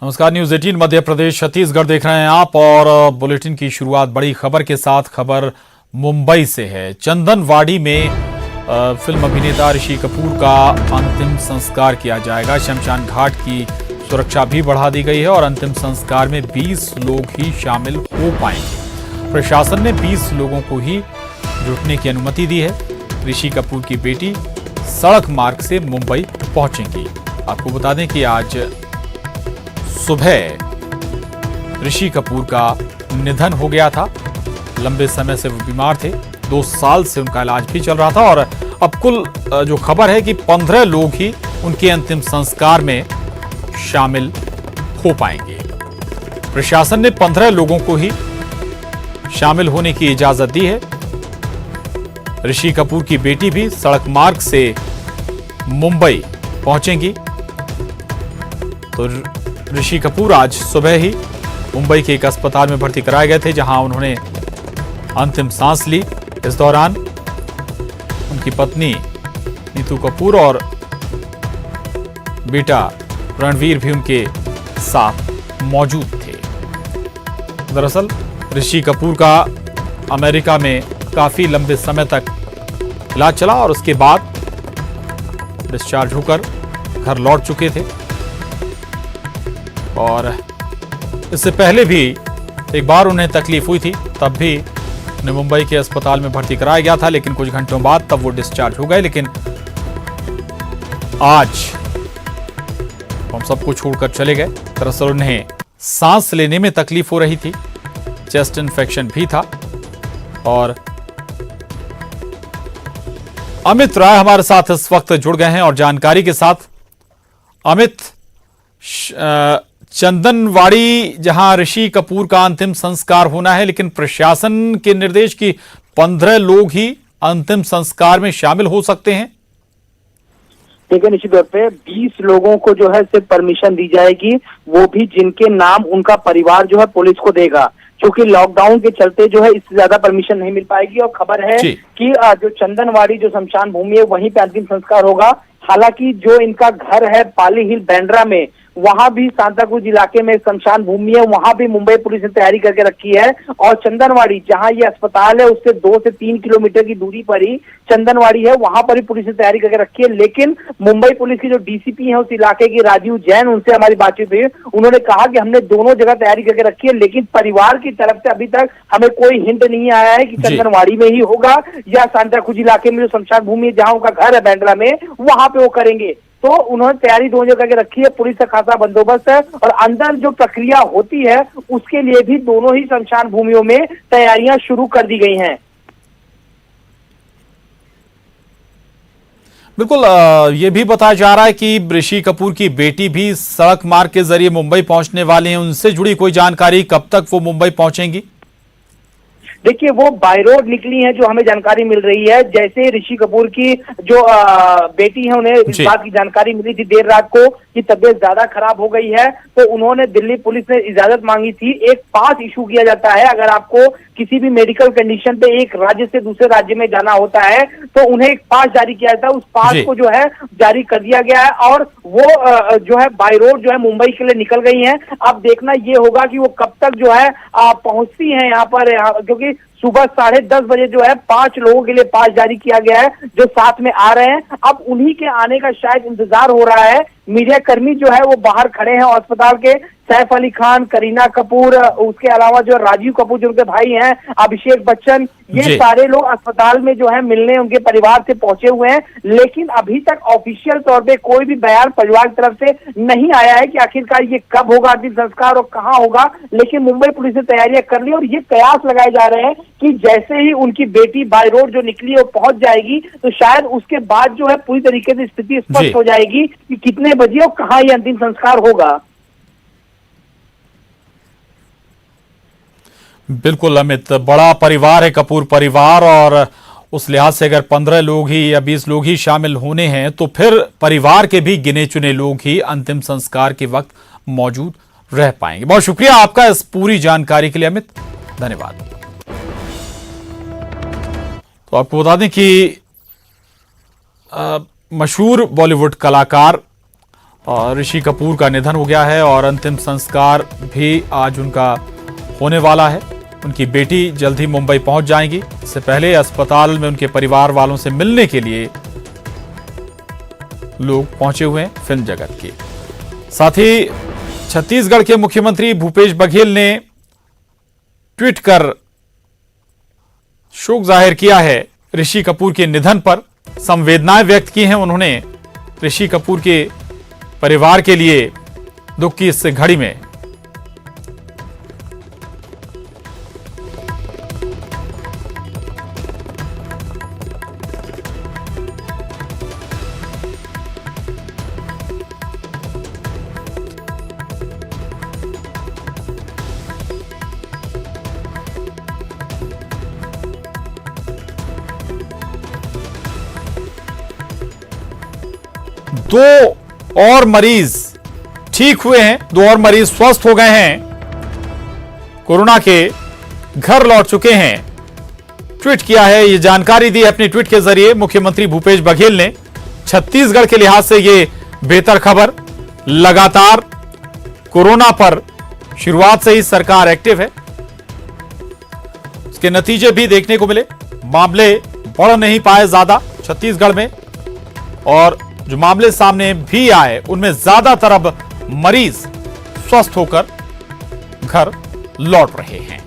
नमस्कार, न्यूज 18 मध्य प्रदेश छत्तीसगढ़ देख रहे हैं आप और बुलेटिन की शुरुआत बड़ी खबर के साथ। खबर मुंबई से है। चंदनवाड़ी में फिल्म अभिनेता ऋषि कपूर का अंतिम संस्कार किया जाएगा। शमशान घाट की सुरक्षा भी बढ़ा दी गई है और अंतिम संस्कार में 20 लोग ही शामिल हो पाएंगे। प्रशासन ने 20 लोगों को ही जुटने की अनुमति दी है। ऋषि कपूर की बेटी सड़क मार्ग से मुंबई पहुंचेंगी। आपको बता दें कि आज सुबह ऋषि कपूर का निधन हो गया था। लंबे समय से वो बीमार थे, 2 साल से उनका इलाज भी चल रहा था और अब कुल जो खबर है कि 15 लोग ही उनके अंतिम संस्कार में शामिल हो पाएंगे। प्रशासन ने 15 लोगों को ही शामिल होने की इजाजत दी है। ऋषि कपूर की बेटी भी सड़क मार्ग से मुंबई पहुंचेंगी। तो ऋषि कपूर आज सुबह ही मुंबई के एक अस्पताल में भर्ती कराए गए थे, जहां उन्होंने अंतिम सांस ली। इस दौरान उनकी पत्नी नीतू कपूर और बेटा रणवीर भी उनके साथ मौजूद थे। दरअसल ऋषि कपूर का अमेरिका में काफी लंबे समय तक इलाज चला और उसके बाद डिस्चार्ज होकर घर लौट चुके थे। और इससे पहले भी एक बार उन्हें तकलीफ हुई थी, तब भी उन्हें मुंबई के अस्पताल में भर्ती कराया गया था, लेकिन कुछ घंटों बाद तब वो डिस्चार्ज हो गए। लेकिन आज हम सबको छोड़कर चले गए। दरअसल उन्हें सांस लेने में तकलीफ हो रही थी, चेस्ट इन्फेक्शन भी था। और अमित राय हमारे साथ इस वक्त जुड़ गए हैं और जानकारी के साथ। अमित, चंदनवाड़ी जहां ऋषि कपूर का अंतिम संस्कार होना है, लेकिन प्रशासन के निर्देश की 15 लोग ही अंतिम संस्कार में शामिल हो सकते हैं। देखिए, निश्चित तौर पे 20 लोगों को जो है सिर्फ परमिशन दी जाएगी, वो भी जिनके नाम उनका परिवार जो है पुलिस को देगा, क्योंकि लॉकडाउन के चलते जो है इससे ज्यादा परमिशन नहीं मिल पाएगी। और खबर है कि जो चंदनवाड़ी जो शमशान भूमि है वहीं पे अंतिम संस्कार होगा। हालांकि जो इनका घर है पाली हिल बैंड्रा में, वहां भी सांताक्रूज इलाके में शमशान भूमि है, वहां भी मुंबई पुलिस ने तैयारी करके रखी है। और चंदनवाड़ी जहां ये अस्पताल है उससे 2 से 3 किलोमीटर की दूरी पर ही चंदनवाड़ी है, वहां पर भी पुलिस ने तैयारी करके रखी है। लेकिन मुंबई पुलिस की जो डीसीपी है उस इलाके की राजीव जैन, उनसे हमारी बातचीत हुई। उन्होंने कहा कि हमने दोनों जगह तैयारी करके रखी है, लेकिन परिवार की तरफ से अभी तक हमें कोई हिंट नहीं आया है कि चंदनवाड़ी में ही होगा या सांताक्रूज इलाके में जो शमशान भूमि है जहां उनका घर है बैंड्रा में, वहां पे वो करेंगे। तो उन्होंने तैयारी दोनों जगह के रखी है, पुलिस का खासा बंदोबस्त है और अंदर जो प्रक्रिया होती है उसके लिए भी दोनों ही शमशान भूमियों में तैयारियां शुरू कर दी गई हैं। बिल्कुल, ये भी बताया जा रहा है कि ऋषि कपूर की बेटी भी सड़क मार्ग के जरिए मुंबई पहुंचने वाली हैं। उनसे जुड़ी कोई जानकारी, कब तक वो मुंबई पहुंचेंगी? देखिए, वो बाय रोड निकली हैं, जो हमें जानकारी मिल रही है। जैसे ऋषि कपूर की जो बेटी है, उन्हें इस बात की जानकारी मिली थी देर रात को कि तबीयत ज्यादा खराब हो गई है, तो उन्होंने दिल्ली पुलिस से इजाजत मांगी थी। एक पास इशू किया जाता है, अगर आपको किसी भी मेडिकल कंडीशन पे एक राज्य से दूसरे राज्य में जाना होता है तो उन्हें एक पास जारी किया जाता है। उस पास को जो है जारी कर दिया गया है और वो जो है बाय रोड जो है मुंबई के लिए निकल गई हैं। अब देखना ये होगा कि वो कब तक जो है पहुंचती हैं यहाँ पर, क्योंकि सुबह 10:30 बजे जो है 5 लोगों के लिए पास जारी किया गया है जो साथ में आ रहे हैं। अब उन्हीं के आने का शायद इंतजार हो रहा है। मीडिया कर्मी जो है वो बाहर खड़े हैं अस्पताल के। सैफ अली खान, करीना कपूर, उसके अलावा जो राजीव कपूर जो उनके भाई हैं, अभिषेक बच्चन, ये सारे लोग अस्पताल में जो है मिलने उनके परिवार से पहुंचे हुए हैं। लेकिन अभी तक ऑफिशियल तौर पे कोई भी बयान परिवार की तरफ से नहीं आया है कि आखिरकार ये कब होगा अंतिम संस्कार और कहाँ होगा। लेकिन मुंबई पुलिस ने तैयारियां कर ली और ये कयास लगाए जा रहे हैं कि जैसे ही उनकी बेटी बाय रोड जो निकली है वो पहुंच जाएगी तो शायद उसके बाद जो है पूरी तरीके से स्थिति स्पष्ट हो जाएगी कि कितने बजे और कहाँ ये अंतिम संस्कार होगा। बिल्कुल अमित, बड़ा परिवार है कपूर परिवार, और उस लिहाज से अगर 15 लोग ही या 20 लोग ही शामिल होने हैं तो फिर परिवार के भी गिने चुने लोग ही अंतिम संस्कार के वक्त मौजूद रह पाएंगे। बहुत शुक्रिया आपका इस पूरी जानकारी के लिए अमित, धन्यवाद। तो आपको बता दें कि मशहूर बॉलीवुड कलाकार और ऋषि कपूर का निधन हो गया है और अंतिम संस्कार भी आज उनका होने वाला है। उनकी बेटी जल्द ही मुंबई पहुंच जाएंगी। इससे पहले अस्पताल में उनके परिवार वालों से मिलने के लिए लोग पहुंचे हुए हैं फिल्म जगत के। साथ ही छत्तीसगढ़ के मुख्यमंत्री भूपेश बघेल ने ट्वीट कर शोक जाहिर किया है ऋषि कपूर के निधन पर, संवेदनाएं व्यक्त की हैं उन्होंने ऋषि कपूर के परिवार के लिए दुख की इस घड़ी में। दो और मरीज ठीक हुए हैं, 2 और मरीज स्वस्थ हो गए हैं, कोरोना के घर लौट चुके हैं। ट्वीट किया है, ये जानकारी दी अपनी ट्वीट के जरिए मुख्यमंत्री भूपेश बघेल ने। छत्तीसगढ़ के लिहाज से ये बेहतर खबर। लगातार कोरोना पर शुरुआत से ही सरकार एक्टिव है, उसके नतीजे भी देखने को मिले। मामले बढ़ नहीं पाए ज्यादा छत्तीसगढ़ में, और जो मामले सामने भी आए उनमें ज्यादातर अब मरीज स्वस्थ होकर घर लौट रहे हैं।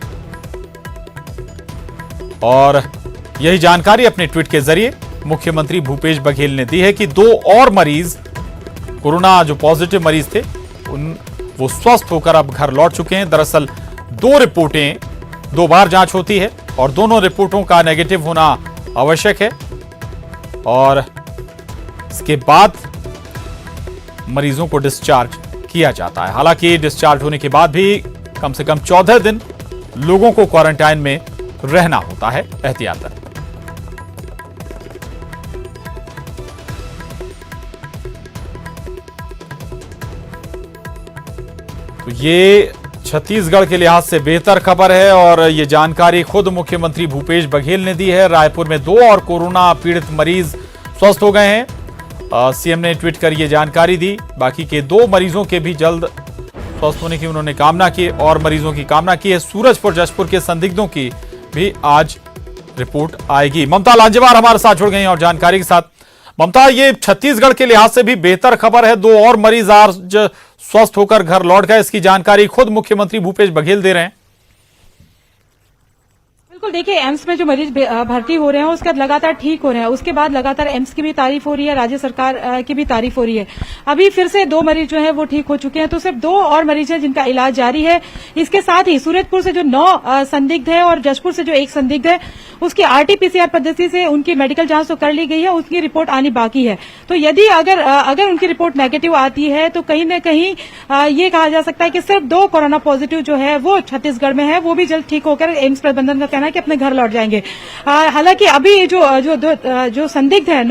और यही जानकारी अपने ट्वीट के जरिए मुख्यमंत्री भूपेश बघेल ने दी है कि 2 और मरीज, कोरोना जो पॉजिटिव मरीज थे वो स्वस्थ होकर अब घर लौट चुके हैं। दरअसल 2 रिपोर्टें 2 बार जांच होती है और दोनों रिपोर्टों का नेगेटिव होना आवश्यक है, और इसके बाद मरीजों को डिस्चार्ज किया जाता है। हालांकि डिस्चार्ज होने के बाद भी कम से कम 14 दिन लोगों को क्वारंटाइन में रहना होता है एहतियातन। तो ये छत्तीसगढ़ के लिहाज से बेहतर खबर है, और ये जानकारी खुद मुख्यमंत्री भूपेश बघेल ने दी है। रायपुर में 2 और कोरोना पीड़ित मरीज स्वस्थ हो गए हैं। सीएम ने ट्वीट कर ये जानकारी दी। बाकी के 2 मरीजों के भी जल्द स्वस्थ होने की उन्होंने कामना की, और मरीजों की कामना की है। सूरजपुर जशपुर के संदिग्धों की भी आज रिपोर्ट आएगी। ममता लांजेवार हमारे साथ जुड़ गई हैं और जानकारी के साथ। ममता, ये छत्तीसगढ़ के लिहाज से भी बेहतर खबर है, 2 और मरीज आज स्वस्थ होकर घर लौट गए। इसकी जानकारी खुद मुख्यमंत्री भूपेश बघेल दे रहे हैं। बिल्कुल, देखिए एम्स में जो मरीज भर्ती हो रहे हैं उसका लगातार ठीक हो रहे हैं। उसके बाद लगातार एम्स की भी तारीफ हो रही है, राज्य सरकार की भी तारीफ हो रही है। अभी फिर से 2 मरीज जो है वो ठीक हो चुके हैं, तो सिर्फ 2 और मरीज हैं जिनका इलाज जारी है। इसके साथ ही सूरजपुर से जो 9 संदिग्ध है और जशपुर से जो 1 संदिग्ध है, उसकी आरटीपीसीआर पद्धति से उनकी मेडिकल जांच तो कर ली गई है, उसकी रिपोर्ट आनी बाकी है। तो यदि अगर उनकी रिपोर्ट नेगेटिव आती है तो कहीं न कहीं ये कहा जा सकता है कि सिर्फ 2 कोरोना पॉजिटिव जो है वो छत्तीसगढ़ में है, वो भी जल्द ठीक होकर एम्स प्रबंधन का कहना है कि अपने घर लौट जाएंगे। हालांकि अभी जो संदिग्ध है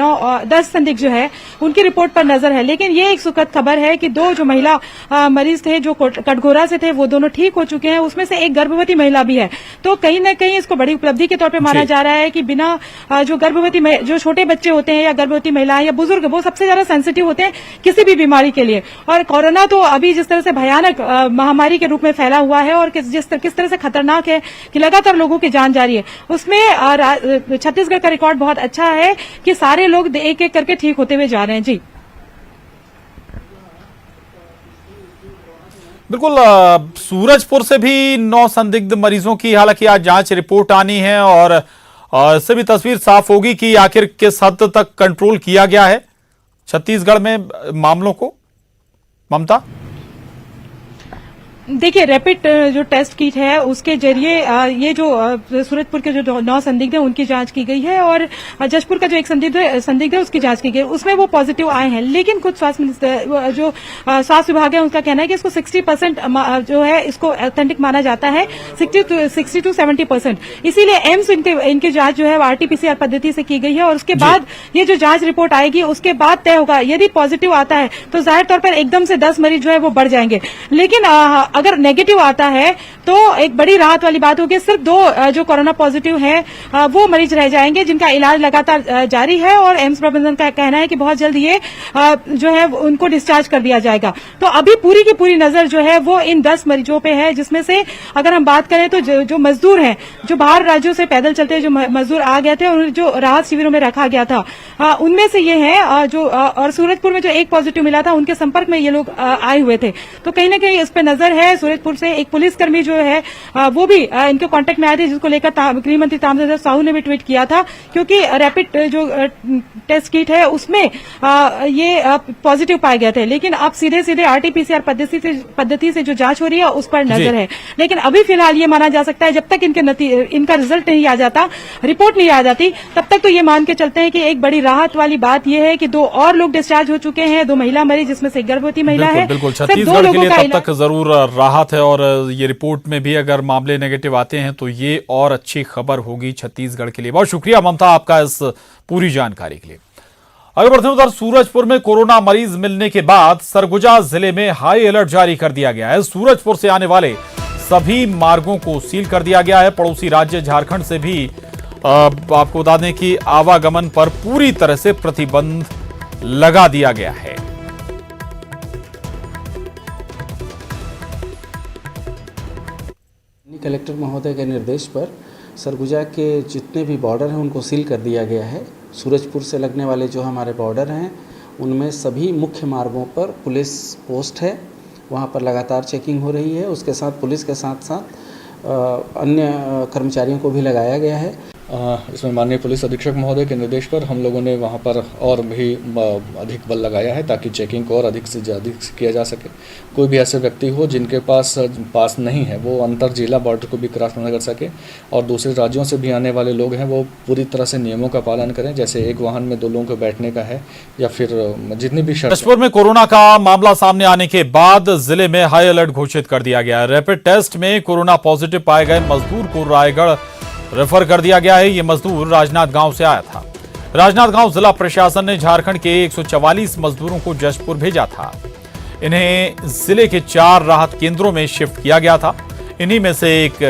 10 संदिग्ध जो है उनकी रिपोर्ट पर नजर है, लेकिन ये एक सुखद खबर है कि 2 जो महिला मरीज थे जो कटघोरा से थे वो दोनों ठीक हो चुके हैं। उसमें से एक गर्भवती महिला भी है, तो कहीं न कहीं इसको बड़ी उपलब्धि के तौर पर माना जा रहा है कि बिना जो गर्भवती जो छोटे बच्चे होते हैं या गर्भवती महिलाएं या बुजुर्ग, वो सबसे ज्यादा सेंसिटिव होते हैं किसी भी बीमारी के लिए। और कोरोना तो अभी जिस तरह से भयानक महामारी के रूप में फैला हुआ है और किस तरह से खतरनाक है कि लगातार लोगों की जान जा रही है, उसमें छत्तीसगढ़ का रिकॉर्ड बहुत अच्छा है कि सारे लोग एक एक करके ठीक होते हुए जा रहे हैं। जी बिल्कुल, सूरजपुर से भी 9 संदिग्ध मरीजों की हालांकि आज जांच रिपोर्ट आनी है, और इससे भी तस्वीर साफ होगी कि आखिर किस हद तक कंट्रोल किया गया है छत्तीसगढ़ में मामलों को। ममता, देखिए रैपिड जो टेस्ट किट है उसके जरिए ये जो सूरजपुर के जो 9 संदिग्ध हैं उनकी जांच की गई है, और जशपुर का जो एक संदिग्ध है उसकी जांच की गई, उसमें वो पॉजिटिव आए हैं। लेकिन खुद स्वास्थ्य विभाग है उसका कहना है कि इसको 60% जो है इसको ऑथेंटिक माना जाता है, 60 to 70%। इसीलिए एम्स इनकी जांच जो है आरटीपीसीआर पद्धति से की गई है, और उसके बाद ये जो जांच रिपोर्ट आएगी उसके बाद तय होगा। यदि पॉजिटिव आता है तो जाहिर तौर पर एकदम से 10 मरीज जो है वो बढ़ जाएंगे, लेकिन अगर नेगेटिव आता है तो एक बड़ी राहत वाली बात होगी। सिर्फ 2 जो कोरोना पॉजिटिव हैं वो मरीज रह जाएंगे जिनका इलाज लगातार जारी है, और एम्स प्रबंधन का कहना है कि बहुत जल्द ये जो है उनको डिस्चार्ज कर दिया जाएगा। तो अभी पूरी की पूरी नजर जो है वो इन 10 मरीजों पे है, जिसमें से अगर हम बात करें तो जो मजदूर हैं, जो बाहर राज्यों से पैदल चलते जो मजदूर आ गए थे और जो राहत शिविरों में रखा गया था, उनमें से ये है जो और सूरजपुर में जो एक पॉजिटिव मिला था उनके संपर्क में ये लोग आए हुए थे। तो कहीं ना कहीं इस पे नजर है। सूरजपुर से एक पुलिसकर्मी जो है वो भी इनके कांटेक्ट में आए थे, जिसको लेकर गृह मंत्री ताम्रध्वज साहू ने भी ट्वीट किया था, क्योंकि रैपिड जो टेस्ट किट है उसमें ये पॉजिटिव पाए गए थे। लेकिन अब सीधे सीधे आरटीपीसीआर पद्धति से जो जांच हो रही है उस पर नजर है। लेकिन अभी फिलहाल ये माना जा सकता है जब तक इनका रिजल्ट नहीं आ जाता, रिपोर्ट नहीं आ जाती, तब तक तो ये मान के चलते हैं कि एक बड़ी राहत वाली बात यह है कि 2 और लोग डिस्चार्ज हो चुके हैं, 2 महिला मरीज, जिसमें से एक गर्भवती महिला है। बिल्कुल छत्तीसगढ़ के लिए तब तक जरूर राहत है, और ये रिपोर्ट में भी अगर मामले नेगेटिव आते हैं तो ये और अच्छी खबर होगी छत्तीसगढ़ के लिए। बहुत शुक्रिया ममता आपका इस पूरी जानकारी के लिए। अगर बढ़ते हैं उधर सूरजपुर में कोरोना मरीज मिलने के बाद सरगुजा जिले में हाई अलर्ट जारी कर दिया गया है। सूरजपुर से आने वाले सभी मार्गों को सील कर दिया गया है। पड़ोसी राज्य झारखंड से भी आपको बता दें कि आवागमन पर पूरी तरह से प्रतिबंध लगा दिया गया है। कलेक्टर महोदय के निर्देश पर सरगुजा के जितने भी बॉर्डर हैं उनको सील कर दिया गया है। सूरजपुर से लगने वाले जो हमारे बॉर्डर हैं उनमें सभी मुख्य मार्गों पर पुलिस पोस्ट है, वहाँ पर लगातार चेकिंग हो रही है। उसके साथ पुलिस के साथ साथ अन्य कर्मचारियों को भी लगाया गया है। इसमें माननीय पुलिस अधीक्षक महोदय के निर्देश पर हम लोगों ने वहाँ पर और भी अधिक बल लगाया है ताकि चेकिंग को और अधिक से अधिक किया जा सके। कोई भी ऐसे व्यक्ति हो जिनके पास नहीं है वो अंतर जिला बॉर्डर को भी क्रॉस न कर सके, और दूसरे राज्यों से भी आने वाले लोग हैं वो पूरी तरह से नियमों का पालन करें, जैसे एक वाहन में 2 लोगों को बैठने का है, या फिर जितनी भी सूरजपुर में कोरोना का मामला सामने आने के बाद जिले में हाई अलर्ट घोषित कर दिया गया है। रैपिड टेस्ट में कोरोना पॉजिटिव पाए गए मजदूर को रायगढ़ रेफर कर दिया गया है। ये मजदूर राजनांदगांव से आया था। राजनांदगांव जिला प्रशासन ने झारखंड के 144 मजदूरों को जशपुर भेजा था। इन्हें जिले के 4 राहत केंद्रों में शिफ्ट किया गया था। इन्हीं में से एक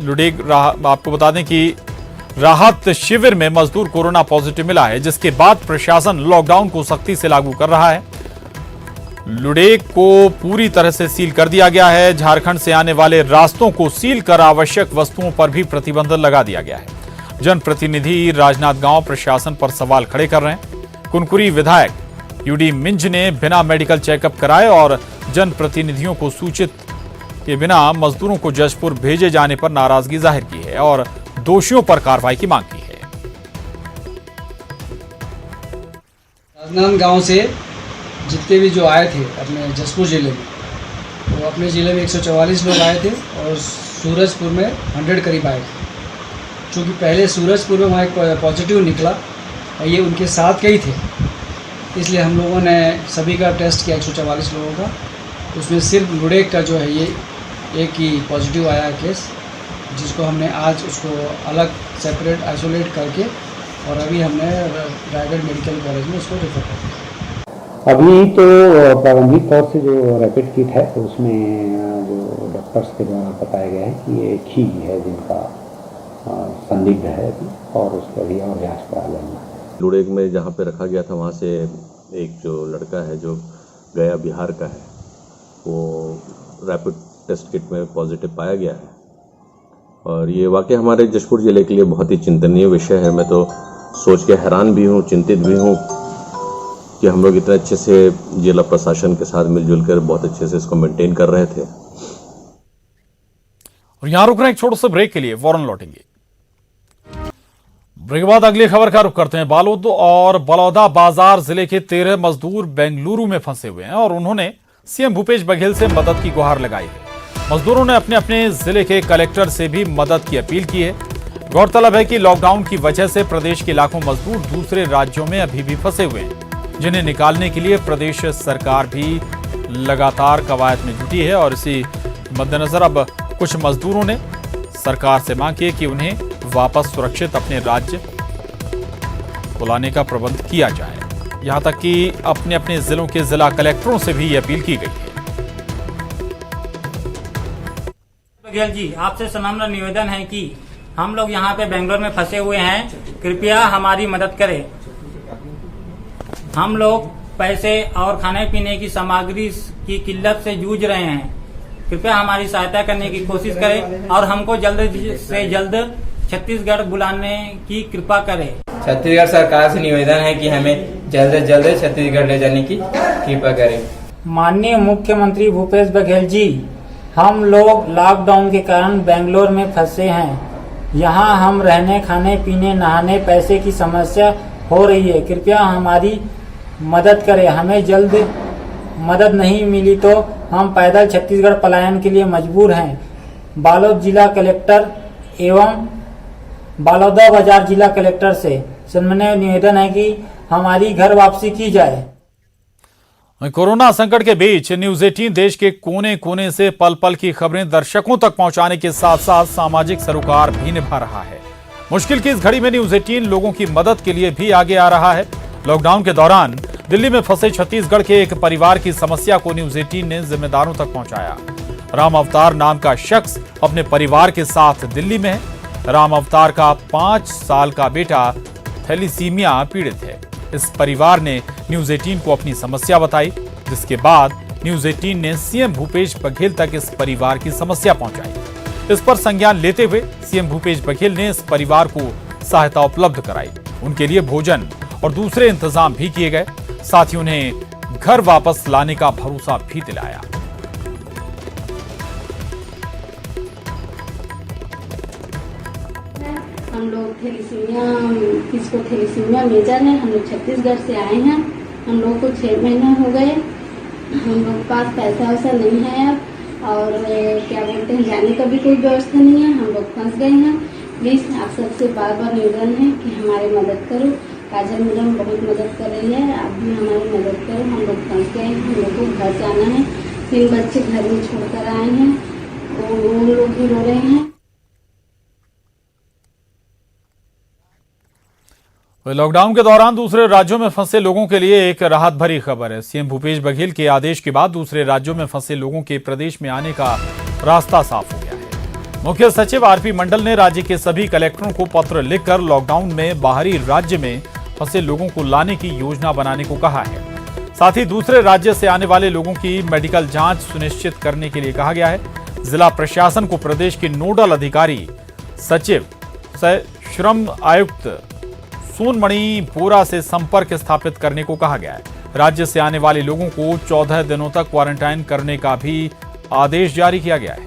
लुडेग आपको बता दें कि राहत शिविर में मजदूर कोरोना पॉजिटिव मिला है, जिसके बाद प्रशासन लॉकडाउन को सख्ती से लागू कर रहा है। लुडेग को पूरी तरह से सील कर दिया गया है। झारखंड से आने वाले रास्तों को सील कर आवश्यक वस्तुओं पर भी प्रतिबंध लगा दिया गया है। जनप्रतिनिधि राजनांदगांव प्रशासन पर सवाल खड़े कर रहे हैं। कुनकुरी विधायक यूडी मिंज ने बिना मेडिकल चेकअप कराए और जनप्रतिनिधियों को सूचित के बिना मजदूरों को जशपुर भेजे जाने पर नाराजगी जाहिर की है और दोषियों पर कार्रवाई की मांग की है। राजनांदगांव से जितने भी जो आए थे अपने जशपुर ज़िले में, तो अपने ज़िले में 144 लोग आए थे और सूरजपुर में 100 करीब आए थे। चूँकि पहले सूरजपुर में वहाँ एक पॉजिटिव निकला, ये उनके साथ के ही थे, इसलिए हम लोगों ने सभी का टेस्ट किया 144 लोगों का। उसमें सिर्फ लुडेग का जो है ये एक ही पॉजिटिव आया केस, जिसको हमने आज उसको अलग सेपरेट आइसोलेट करके और अभी हमने रायगढ़ मेडिकल कॉलेज में उसको रेफर कर दिया। अभी तो प्रारंभिक तौर से जो रैपिड किट है तो उसमें जो डॉक्टर्स के द्वारा बताया गया है कि ये एक ही है जिनका संदिग्ध है और उसका भी और जांच करा लेना। लुडेग में जहाँ पे रखा गया था वहाँ से एक जो लड़का है जो गया बिहार का है, वो रैपिड टेस्ट किट में पॉजिटिव पाया गया है और ये वाकई हमारे जशपुर जिले के लिए बहुत ही चिंतनीय विषय है। मैं तो सोच के हैरान भी हूँ, चिंतित भी हूँ कि हम लोग इतने अच्छे से जिला प्रशासन के साथ मिलजुल कर बहुत अच्छे से इसको मेंटेन कर रहे थे। और यहां रुक रहे हैं एक छोटे से ब्रेक के लिए, फौरन लौटेंगे। ब्रेक के बाद अगली खबर का रुख करते हैं। बालोद और बलौदा बाजार जिले के 13 मजदूर बेंगलुरु में फंसे हुए हैं और उन्होंने सीएम भूपेश बघेल से मदद की गुहार लगाई है। मजदूरों ने अपने अपने जिले के कलेक्टर से भी मदद की अपील की है। गौरतलब है कि लॉकडाउन की वजह से प्रदेश के लाखों मजदूर दूसरे राज्यों में अभी भी फंसे हुए हैं, जिन्हें निकालने के लिए प्रदेश सरकार भी लगातार कवायद में जुटी है। और इसी मद्देनजर अब कुछ मजदूरों ने सरकार से मांग की है कि उन्हें वापस सुरक्षित अपने राज्य बुलाने का प्रबंध किया जाए। यहां तक कि अपने अपने जिलों के जिला कलेक्टरों से भी ये अपील की गई है। बघेल जी, आपसे सनम्र निवेदन है कि हम लोग यहाँ पे बेंगलोर में फंसे हुए हैं, कृपया हमारी मदद करें। हम लोग पैसे और खाने पीने की सामग्री की किल्लत से जूझ रहे हैं, कृपया हमारी सहायता करने की कोशिश करें और हमको जल्द से जल्द छत्तीसगढ़ बुलाने की कृपा करें। छत्तीसगढ़ सरकार से निवेदन है कि हमें जल्द से जल्द छत्तीसगढ़ ले जाने की कृपा करें। माननीय मुख्यमंत्री भूपेश बघेल जी, हम लोग लॉकडाउन के कारण बेंगलोर में फंसे हैं। यहाँ हम रहने, खाने पीने, नहाने, पैसे की समस्या हो रही है, कृपया हमारी मदद करें। हमें जल्द मदद नहीं मिली तो हम पैदल छत्तीसगढ़ पलायन के लिए मजबूर हैं। बालोद जिला कलेक्टर एवं बालौदाबाजार जिला कलेक्टर से सन्माननीय निवेदन है कि हमारी घर वापसी की जाए। कोरोना संकट के बीच न्यूज 18 देश के कोने कोने से पल पल की खबरें दर्शकों तक पहुंचाने के साथ साथ सामाजिक सरोकार भी निभा रहा है। मुश्किल की इस घड़ी में न्यूज 18 लोगों की मदद के लिए भी आगे आ रहा है। लॉकडाउन के दौरान दिल्ली में फंसे छत्तीसगढ़ के एक परिवार की समस्या को न्यूज 18 ने जिम्मेदारों तक पहुंचाया। राम अवतार नाम का शख्स अपने परिवार के साथ दिल्ली में है। राम अवतार का 5 साल का बेटा थैलीसीमिया पीड़ित है। इस परिवार ने न्यूज 18 को अपनी समस्या बताई, जिसके बाद न्यूज 18 ने सीएम भूपेश बघेल तक इस परिवार की समस्या पहुंचाई। इस पर संज्ञान लेते हुए सीएम भूपेश बघेल ने इस परिवार को सहायता उपलब्ध कराई। उनके लिए भोजन और दूसरे इंतजाम भी किए गए, साथ ही उन्हें घर वापस लाने का भरोसा भी दिलाया। हम लोग किसको थैलीसीमिया मेजर है। हम लोग छत्तीसगढ़ से आए हैं। हम लोग को 6 महीना हो गए। हम लोग के पास पैसा वैसा नहीं है अब, और क्या बोलते हैं, जाने का भी कोई व्यवस्था नहीं है। हम लोग फंस गए हैं। प्लीज आप सबसे बार बार निवेदन है कि हमारी मदद करो। काजल मैडम बहुत मदद कर रही है, आप भी हमारी मदद करो। हम लोग फंस गए हैं। हम लोग को घर जाना है। 3 बच्चे घर में छोड़कर आए हैं, वो लोग भी रो रहे हैं। लॉकडाउन के दौरान दूसरे राज्यों में फंसे लोगों के लिए एक राहत भरी खबर है। सीएम भूपेश बघेल के आदेश के बाद दूसरे राज्यों में फंसे लोगों के प्रदेश में आने का रास्ता साफ हो गया है। मुख्य सचिव आरपी मंडल ने राज्य के सभी कलेक्टरों को पत्र लिखकर लॉकडाउन में बाहरी राज्य में फंसे लोगों को लाने की योजना बनाने को कहा है। साथ ही दूसरे राज्य से आने वाले लोगों की मेडिकल जांच सुनिश्चित करने के लिए कहा गया है। जिला प्रशासन को प्रदेश के नोडल अधिकारी, सचिव सह श्रम आयुक्त सोनमणि बोरा से संपर्क स्थापित करने को कहा गया है। राज्य से आने वाले लोगों को 14 दिनों तक क्वारंटाइन करने का भी आदेश जारी किया गया है।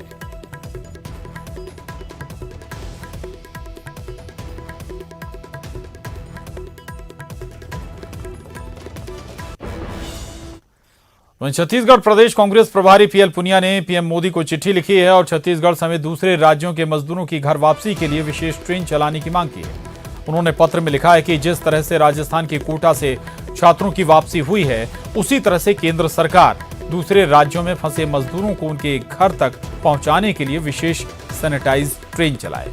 छत्तीसगढ़ प्रदेश कांग्रेस प्रभारी पीएल पुनिया ने पीएम मोदी को चिट्ठी लिखी है और छत्तीसगढ़ समेत दूसरे राज्यों के मजदूरों की घर वापसी के लिए विशेष ट्रेन चलाने की मांग की है। उन्होंने पत्र में लिखा है कि जिस तरह से राजस्थान के कोटा से छात्रों की वापसी हुई है, उसी तरह से केंद्र सरकार दूसरे राज्यों में फंसे मजदूरों को उनके घर तक पहुंचाने के लिए विशेष सैनिटाइज ट्रेन चलाए।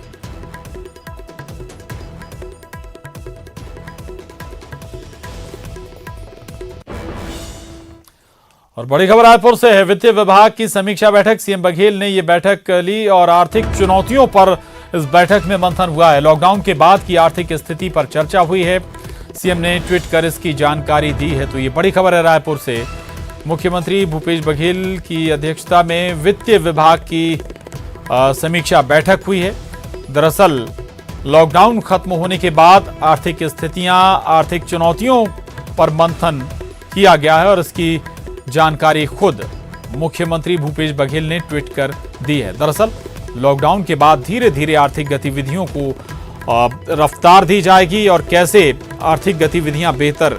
और बड़ी खबर रायपुर से है। वित्त विभाग की समीक्षा बैठक, सीएम बघेल ने यह बैठक ली और आर्थिक चुनौतियों पर इस बैठक में मंथन हुआ है। लॉकडाउन के बाद की आर्थिक स्थिति पर चर्चा हुई है। सीएम ने ट्वीट कर इसकी जानकारी दी है। तो ये बड़ी खबर है रायपुर से। मुख्यमंत्री भूपेश बघेल की अध्यक्षता में वित्त विभाग की समीक्षा बैठक हुई है। दरअसल लॉकडाउन खत्म होने के बाद आर्थिक स्थितियां, आर्थिक चुनौतियों पर मंथन किया गया है और इसकी जानकारी खुद मुख्यमंत्री भूपेश बघेल ने ट्वीट कर दी है। दरअसल लॉकडाउन के बाद धीरे धीरे आर्थिक गतिविधियों को रफ्तार दी जाएगी और कैसे आर्थिक गतिविधियां बेहतर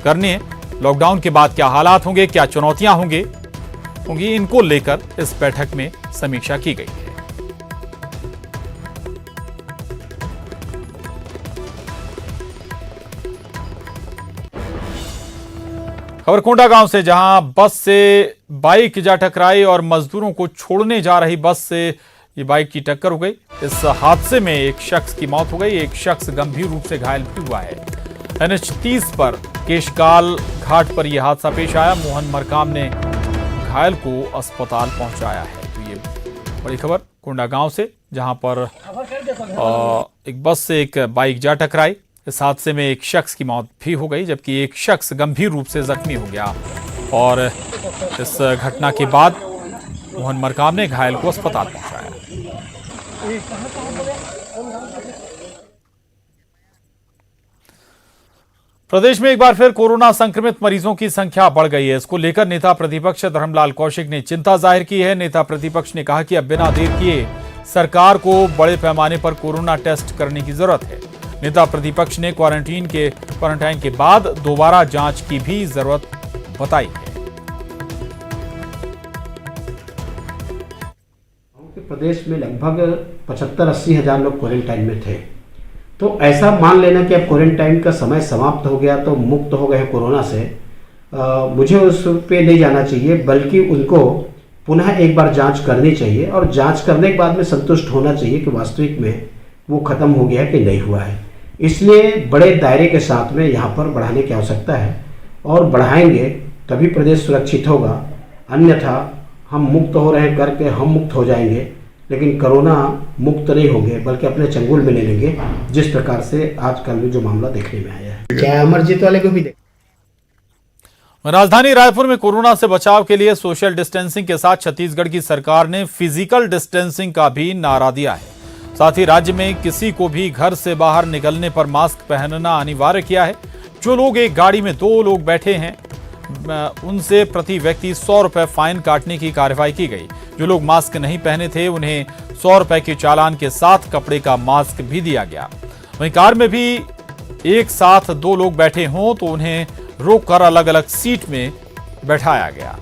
करनी है, लॉकडाउन के बाद क्या हालात होंगे, क्या चुनौतियां होंगी, इनको लेकर इस बैठक में समीक्षा की गई है। खबर कोंडा गांव से, जहां बस से बाइक जा टकराई और मजदूरों को छोड़ने जा रही बस से ये बाइक की टक्कर हो गई। इस हादसे में एक शख्स की मौत हो गई, एक शख्स गंभीर रूप से घायल भी हुआ है। NH 30 पर केशकाल घाट पर यह हादसा पेश आया। मोहन मरकाम ने घायल को अस्पताल पहुंचाया है। तो ये बड़ी खबर कोंडागांव से, जहां पर एक बस से एक बाइक जा टकराई। इस हादसे में एक शख्स की मौत भी हो गई, जबकि एक शख्स गंभीर रूप से जख्मी हो गया। और इस घटना के बाद मोहन मरकाम ने घायल को अस्पताल पहुंचाया। प्रदेश में एक बार फिर कोरोना संक्रमित मरीजों की संख्या बढ़ गई है। इसको लेकर नेता प्रतिपक्ष धर्मलाल कौशिक ने चिंता जाहिर की है। नेता प्रतिपक्ष ने कहा कि अब बिना देर किए सरकार को बड़े पैमाने पर कोरोना टेस्ट करने की जरूरत है। नेता प्रतिपक्ष ने क्वारंटाइन के बाद दोबारा जांच की भी जरूरत बताई है। प्रदेश में लगभग 75-80 हजार लोग क्वारंटाइन में थे, तो ऐसा मान लेना कि अब क्वारंटाइन का समय समाप्त हो गया तो मुक्त हो गए कोरोना से, मुझे उस पे नहीं जाना चाहिए, बल्कि उनको पुनः एक बार जांच करनी चाहिए और जांच करने के बाद में संतुष्ट होना चाहिए कि वास्तविक में वो खत्म हो गया कि नहीं हुआ है। इसलिए बड़े दायरे के साथ में यहाँ पर बढ़ाने की आवश्यकता है और बढ़ाएंगे तभी प्रदेश सुरक्षित होगा। अन्यथा हम मुक्त हो रहे करके हम मुक्त हो जाएंगे, लेकिन कोरोना मुक्त नहीं होंगे, बल्कि अपने चंगुल में ले लेंगे, जिस प्रकार से आजकल में जो मामला देखने में आया है। क्या अमरजीत वाले को भी राजधानी रायपुर में कोरोना से बचाव के लिए सोशल डिस्टेंसिंग के साथ छत्तीसगढ़ की सरकार ने फिजिकल डिस्टेंसिंग का भी नारा दिया है। साथ ही राज्य में किसी को भी घर से बाहर निकलने पर मास्क पहनना अनिवार्य किया है। जो लोग एक गाड़ी में 2 लोग बैठे हैं उनसे प्रति व्यक्ति 100 रुपए फाइन काटने की कार्रवाई की गई। जो लोग मास्क नहीं पहने थे उन्हें 100 रुपए के चालान के साथ कपड़े का मास्क भी दिया गया। वहीं कार में भी एक साथ 2 लोग बैठे हों तो उन्हें रोककर अलग अलग सीट में बैठाया गया।